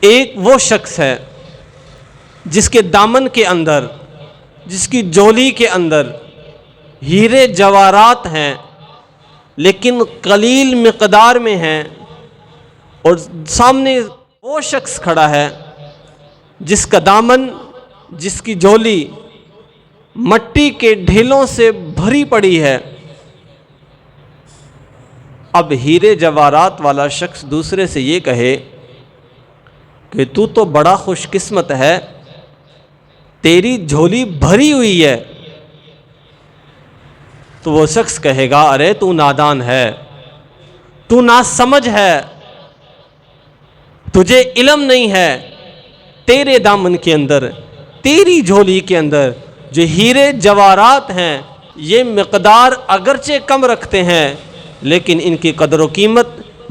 ایک وہ شخص ہے جس کے دامن کے اندر، جس کی جولی کے اندر ہیرے جواہرات ہیں لیکن قلیل مقدار میں ہیں، اور سامنے وہ شخص کھڑا ہے جس کا دامن، جس کی جولی مٹی کے ڈھیلوں سے بھری پڑی ہے۔ اب ہیرے جواہرات والا شخص دوسرے سے یہ کہے کہ تو بڑا خوش قسمت ہے، تیری جھولی بھری ہوئی ہے، تو وہ شخص کہے گا ارے تو نادان ہے، تو ناسمجھ ہے، تجھے علم نہیں ہے، تیرے دامن کے اندر، تیری جھولی کے اندر جو ہیرے جواہرات ہیں یہ مقدار اگرچہ کم رکھتے ہیں لیکن ان کی قدر و قیمت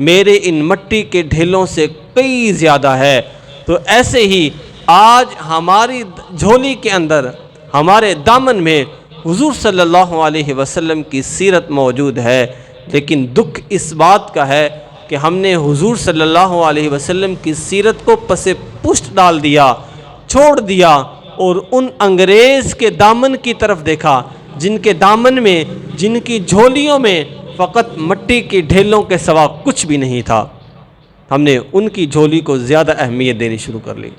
میرے ان مٹی کے ڈھیلوں سے کئی زیادہ ہے۔ تو ایسے ہی آج ہماری جھولی کے اندر، ہمارے دامن میں حضور صلی اللہ علیہ وسلم کی سیرت موجود ہے، لیکن دکھ اس بات کا ہے کہ ہم نے حضور صلی اللہ علیہ وسلم کی سیرت کو پس پشت ڈال دیا، چھوڑ دیا، اور ان انگریز کے دامن کی طرف دیکھا جن کے دامن میں، جن کی جھولیوں میں فقط مٹی کی ڈھیلوں کے سوا کچھ بھی نہیں تھا۔ ہم نے ان کی جھولی کو زیادہ اہمیت دینی شروع کر لی۔